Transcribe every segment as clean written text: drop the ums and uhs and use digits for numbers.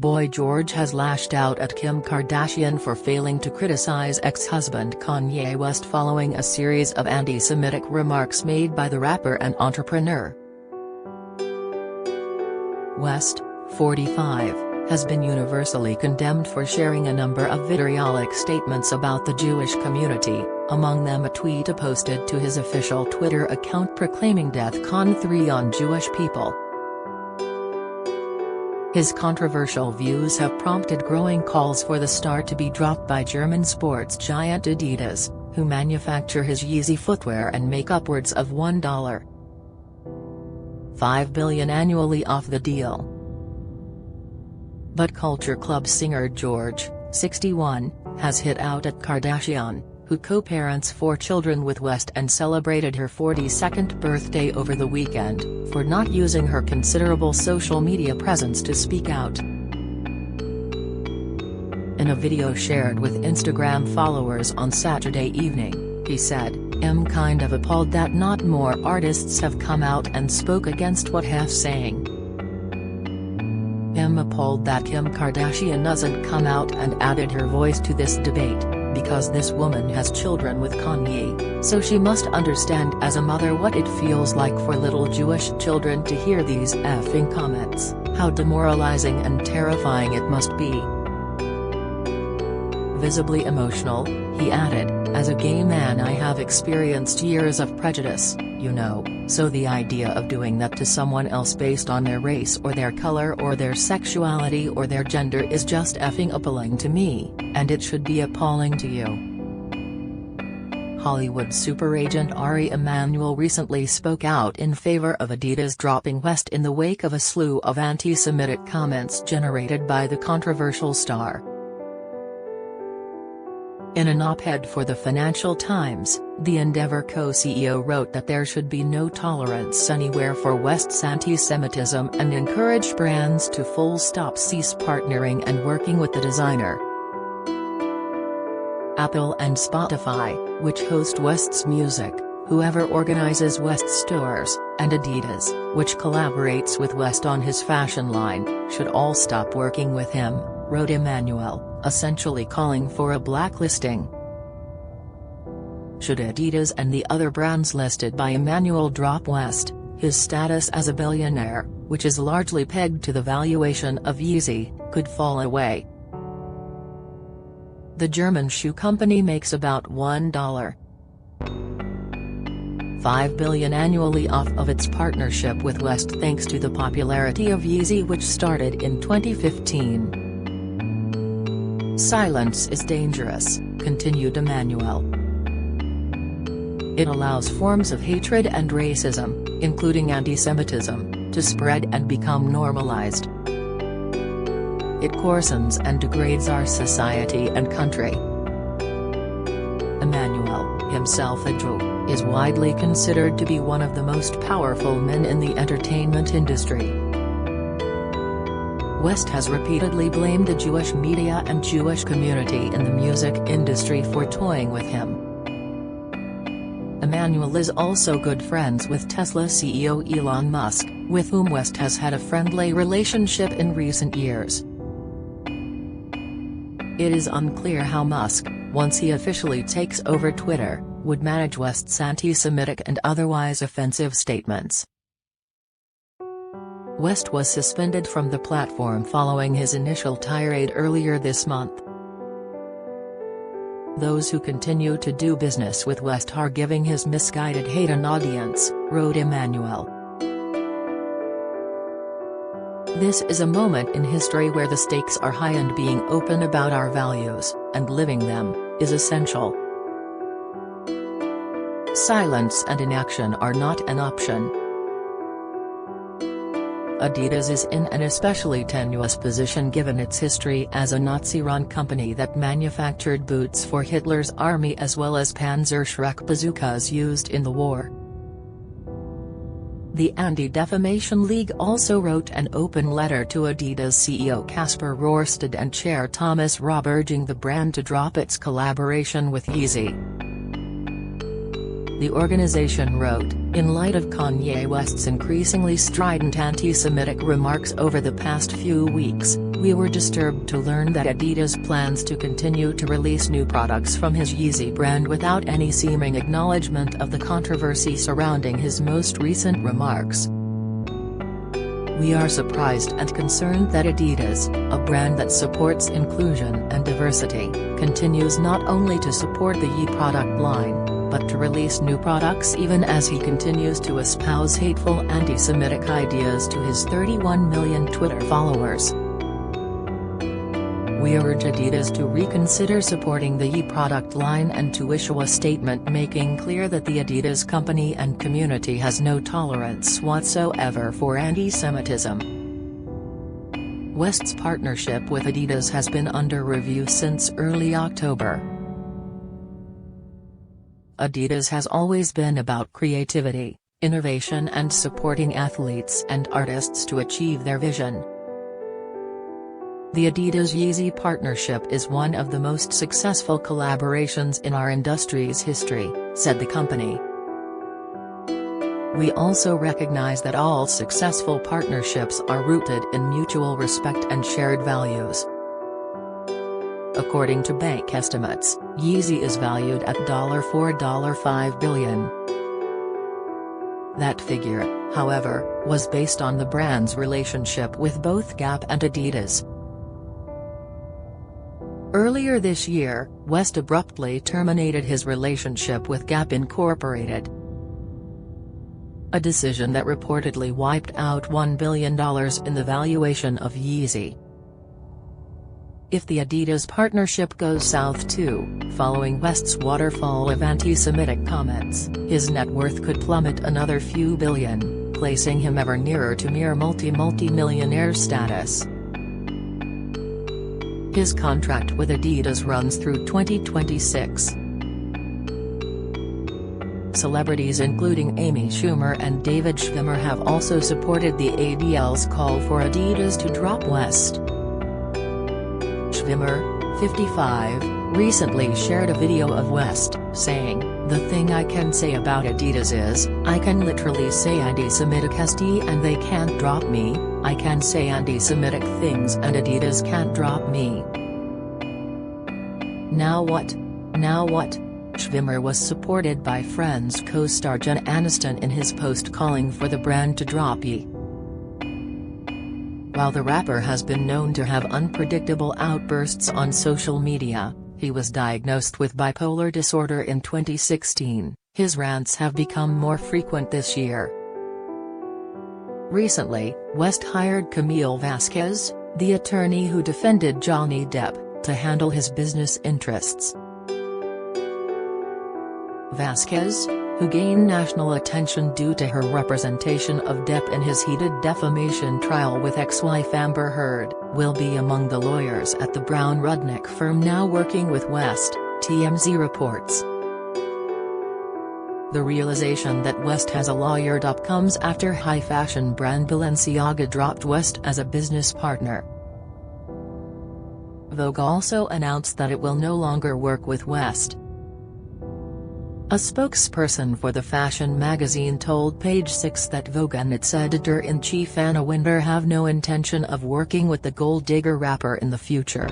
Boy George has lashed out at Kim Kardashian for failing to criticize ex-husband Kanye West following a series of anti-Semitic remarks made by the rapper and entrepreneur. West, 45, has been universally condemned for sharing a number of vitriolic statements about the Jewish community, among them a tweet posted to his official Twitter account proclaiming DEFCON 3 on Jewish people. His controversial views have prompted growing calls for the star to be dropped by German sports giant Adidas, who manufacture his Yeezy footwear and make upwards of $1.5 billion annually off the deal. But Culture Club singer George, 61, has hit out at Kardashian, who co-parents 4 children with West and celebrated her 42nd birthday over the weekend, for not using her considerable social media presence to speak out. In a video shared with Instagram followers on Saturday evening, he said, "I'm kind of appalled that not more artists have come out and spoke against what half saying. I'm appalled that Kim Kardashian hasn't come out and added her voice to this debate, because this woman has children with Kanye, so she must understand as a mother what it feels like for little Jewish children to hear these effing comments, how demoralizing and terrifying it must be." Visibly emotional, he added, "As a gay man I have experienced years of prejudice, you know, so the idea of doing that to someone else based on their race or their color or their sexuality or their gender is just effing appalling to me, and it should be appalling to you." Hollywood superagent Ari Emanuel recently spoke out in favor of Adidas dropping West in the wake of a slew of anti-Semitic comments generated by the controversial star. In an op-ed for the Financial Times, the Endeavor co-CEO wrote that there should be no tolerance anywhere for West's anti-Semitism and encouraged brands to full stop cease partnering and working with the designer. Apple and Spotify, which host West's music, whoever organizes West's stores, and Adidas, which collaborates with West on his fashion line, should all stop working with him, wrote Emanuel, essentially calling for a blacklisting. Should Adidas and the other brands listed by Emanuel drop West, his status as a billionaire, which is largely pegged to the valuation of Yeezy, could fall away. The German shoe company makes about $1.5 billion annually off of its partnership with West thanks to the popularity of Yeezy, which started in 2015. "Silence is dangerous," continued Emanuel. "It allows forms of hatred and racism, including anti-Semitism, to spread and become normalized. It coarsens and degrades our society and country." Emanuel, himself a Jew, is widely considered to be one of the most powerful men in the entertainment industry. West has repeatedly blamed the Jewish media and Jewish community in the music industry for toying with him. Emanuel is also good friends with Tesla CEO Elon Musk, with whom West has had a friendly relationship in recent years. It is unclear how Musk, once he officially takes over Twitter, would manage West's anti-Semitic and otherwise offensive statements. West was suspended from the platform following his initial tirade earlier this month. "Those who continue to do business with West are giving his misguided hate an audience," wrote Emanuel. "This is a moment in history where the stakes are high and being open about our values, and living them, is essential. Silence and inaction are not an option." Adidas is in an especially tenuous position given its history as a Nazi-run company that manufactured boots for Hitler's army as well as Panzerschreck bazookas used in the war. The Anti-Defamation League also wrote an open letter to Adidas CEO Kasper Rorsted and Chair Thomas Rabe urging the brand to drop its collaboration with Yeezy. The organization wrote, "In light of Kanye West's increasingly strident anti-Semitic remarks over the past few weeks, We were disturbed to learn that Adidas plans to continue to release new products from his Yeezy brand without any seeming acknowledgement of the controversy surrounding his most recent remarks. We are surprised and concerned that Adidas, a brand that supports inclusion and diversity, continues not only to support the Yeezy product line, but to release new products even as he continues to espouse hateful anti-Semitic ideas to his 31 million Twitter followers. We urge Adidas to reconsider supporting the Yeezy product line and to issue a statement making clear that the Adidas company and community has no tolerance whatsoever for anti-Semitism. West's partnership with Adidas has been under review since early October. Adidas has always been about creativity, innovation and supporting athletes and artists to achieve their vision. The Adidas-Yeezy partnership is one of the most successful collaborations in our industry's history, said the company. We also recognize that all successful partnerships are rooted in mutual respect and shared values. According to bank estimates, Yeezy is valued at $4.5 billion. That figure, however, was based on the brand's relationship with both Gap and Adidas. Earlier this year, West abruptly terminated his relationship with Gap Incorporated, a decision that reportedly wiped out $1 billion in the valuation of Yeezy. If the Adidas partnership goes south too, following West's waterfall of anti-Semitic comments, his net worth could plummet another few billion, placing him ever nearer to mere multi-millionaire status. His contract with Adidas runs through 2026. Celebrities including Amy Schumer and David Schwimmer have also supported the ADL's call for Adidas to drop West. Schwimmer, 55, recently shared a video of West, saying, "The thing I can say about Adidas is, I can literally say anti-Semitic st and they can't drop me, I can say anti-Semitic things and Adidas can't drop me. Now what? Now what?" Schwimmer was supported by Friends co-star Jen Aniston in his post calling for the brand to drop Yeezy. While the rapper has been known to have unpredictable outbursts on social media, he was diagnosed with bipolar disorder in 2016, his rants have become more frequent this year. Recently, West hired Camille Vasquez, the attorney who defended Johnny Depp, to handle his business interests. Vasquez, who gained national attention due to her representation of Depp in his heated defamation trial with ex-wife Amber Heard, will be among the lawyers at the Brown Rudnick firm now working with West, TMZ reports. The realization that West has a lawyer comes after high-fashion brand Balenciaga dropped West as a business partner. Vogue also announced that it will no longer work with West. A spokesperson for the fashion magazine told Page Six that Vogue and its editor-in-chief Anna Wintour have no intention of working with the gold digger rapper in the future.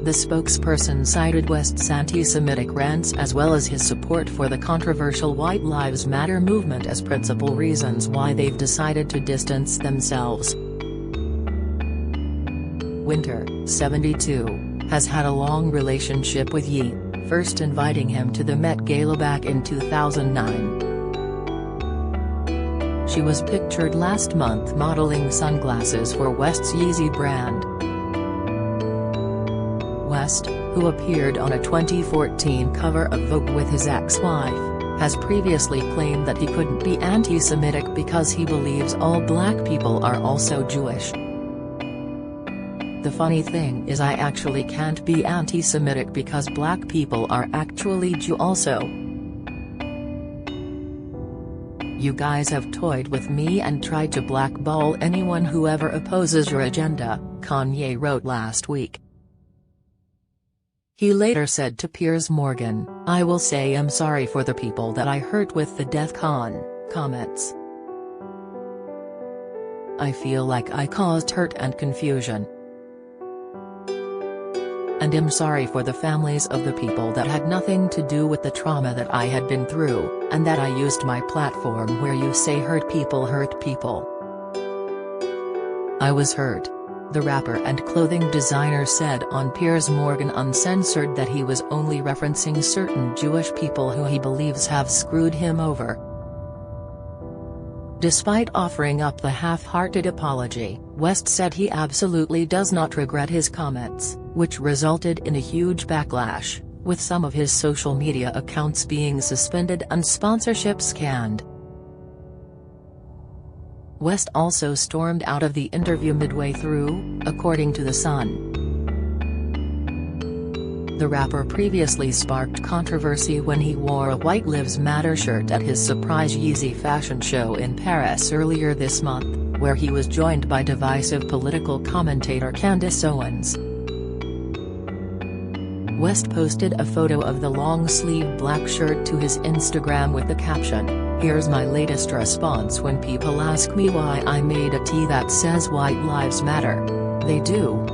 The spokesperson cited West's anti-Semitic rants as well as his support for the controversial White Lives Matter movement as principal reasons why they've decided to distance themselves. Wintour, 72, has had a long relationship with Yeezy, first inviting him to the Met Gala back in 2009. She was pictured last month modeling sunglasses for West's Yeezy brand. West, who appeared on a 2014 cover of Vogue with his ex-wife, has previously claimed that he couldn't be anti-Semitic because he believes all black people are also Jewish. "The funny thing is I actually can't be anti-Semitic because black people are actually Jew also. You guys have toyed with me and tried to blackball anyone who ever opposes your agenda," Kanye wrote last week. He later said to Piers Morgan, "I will say I'm sorry for the people that I hurt with the Death Con comments." I feel like I caused hurt and confusion. And am sorry for the families of the people that had nothing to do with the trauma that I had been through, and that I used my platform where you say hurt people hurt people. I was hurt. The rapper and clothing designer said on Piers Morgan Uncensored that he was only referencing certain Jewish people who he believes have screwed him over. Despite offering up the half-hearted apology, West said he absolutely does not regret his comments, which resulted in a huge backlash, with some of his social media accounts being suspended and sponsorships canned. West also stormed out of the interview midway through, according to The Sun. The rapper previously sparked controversy when he wore a White Lives Matter shirt at his surprise Yeezy fashion show in Paris earlier this month, where he was joined by divisive political commentator Candace Owens. West posted a photo of the long-sleeve black shirt to his Instagram with the caption, "Here's my latest response when people ask me why I made a tee that says White Lives Matter. They do."